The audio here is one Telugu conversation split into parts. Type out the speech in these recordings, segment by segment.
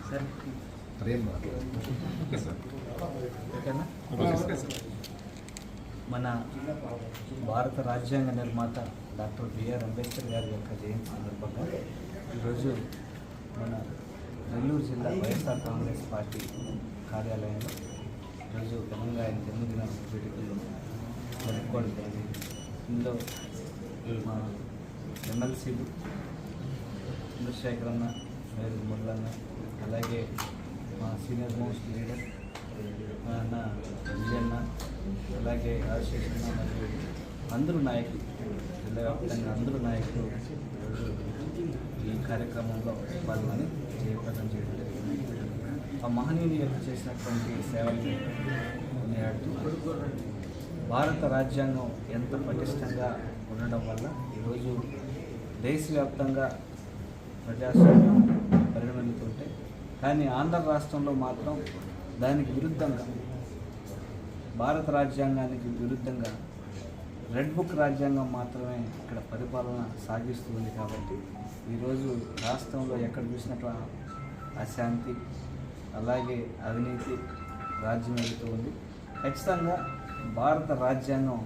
మన భారత రాజ్యాంగ నిర్మాత డాక్టర్ బిఆర్ అంబేద్కర్ గారి యొక్క జయంతి సందర్భంగా ఈరోజు మన నెల్లూరు జిల్లా వైఎస్ఆర్ కాంగ్రెస్ పార్టీ కార్యాలయంలో ఈరోజు ఘనంగా ఆయన జన్మదిన వేడుకలు జరుపుకోవడం జరిగింది. ఇందులో మా ఎమ్మెల్సీలు చంద్రశేఖర్ అన్న, మేరు మురళన్న, అలాగే మా సీనియర్ మోస్ట్ లీడర్ మా అన్న విజయన్న, అలాగే రాజశేఖర్ అన్న మరియు అందరూ నాయకులు, జిల్లా వ్యాప్తంగా అందరూ నాయకులు ఈ కార్యక్రమంలో పాల్గొని జయప్రదం చేయడం జరిగింది. ఆ మహనీయుని యొక్క చేసినటువంటి సేవలు కొనియాడుతూ భారత రాజ్యాంగం ఎంత పటిష్టంగా ఉండడం వల్ల ఈరోజు దేశవ్యాప్తంగా ప్రజాస్వామ్యం పరిగణిస్తుంటే, కానీ ఆంధ్ర రాష్ట్రంలో మాత్రం దానికి విరుద్ధంగా, భారత రాజ్యాంగానికి విరుద్ధంగా రెడ్ బుక్ రాజ్యాంగం మాత్రమే ఇక్కడ పరిపాలన సాగిస్తుంది. కాబట్టి ఈరోజు రాష్ట్రంలో ఎక్కడ చూసినట్టు అశాంతి, అలాగే అవినీతి రాజ్యం వెళుతూ ఉంది. ఖచ్చితంగా భారత రాజ్యాంగం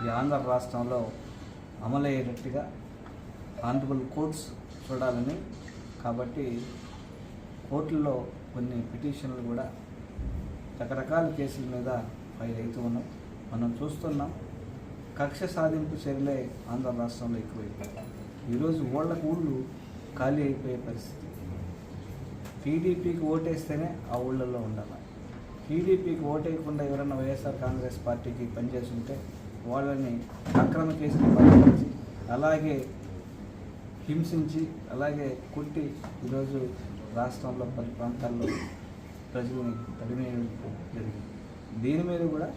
ఈ ఆంధ్ర రాష్ట్రంలో అమలయ్యేటట్టుగా ఆనరబుల్ కోర్ట్స్ చూడాలని, కాబట్టి కోర్టుల్లో కొన్ని పిటిషన్లు కూడా రకరకాల కేసుల మీద ఫైల్ అవుతూ ఉన్నాయి. మనం చూస్తున్నాం, కక్ష సాధింపు చర్యలే ఆంధ్ర రాష్ట్రంలో ఎక్కువైపోయాయి. ఈరోజు ఊళ్ళు ఖాళీ అయిపోయే పరిస్థితి. టీడీపీకి ఓటేస్తేనే ఆ ఊళ్ళల్లో ఉండాలి. టీడీపీకి ఓటేయకుండా ఎవరైనా వైఎస్ఆర్ కాంగ్రెస్ పార్టీకి పనిచేస్తుంటే వాళ్ళని అక్రమ కేసులు బలపరిచి, అలాగే హింసించి, అలాగే కొట్టి ఈరోజు రాష్ట్రంలో పలు ప్రాంతాల్లో ప్రజలని తరిమేయడం జరిగింది. దీని మీద కూడా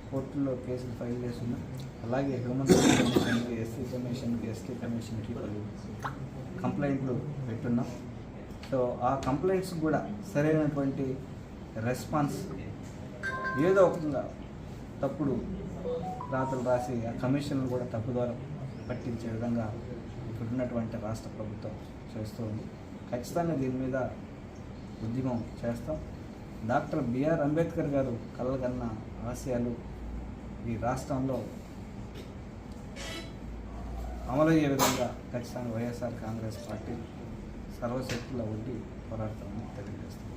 కోర్టుల్లో కేసులు ఫైల్ చేస్తున్నాం. అలాగే హ్యూమన్ రైట్స్ కమిషన్కి, ఎస్సీ కమిషన్కి, ఎస్టీ కమిషన్కి పలు కంప్లైంట్లు పెట్టున్నాం. సో ఆ కంప్లైంట్స్ కూడా సరైనటువంటి రెస్పాన్స్, ఏదో ఒకగా తప్పుడు రాతలు రాసి ఆ కమిషన్లు కూడా తప్పుదారు పట్టించే విధంగా ఇప్పుడున్నటువంటి రాష్ట్ర ప్రభుత్వం చేస్తూ ఉంది. ఖచ్చితంగా దీని మీద ఉద్యమం చేస్తాం. డాక్టర్ బిఆర్ అంబేద్కర్ గారు కలగన్న ఆశయాలు ఈ రాష్ట్రంలో అమలయ్యే విధంగా ఖచ్చితంగా వైఎస్ఆర్ కాంగ్రెస్ పార్టీ సర్వశక్తుల వడ్డీ పోరాడతామని తెలియజేస్తాం.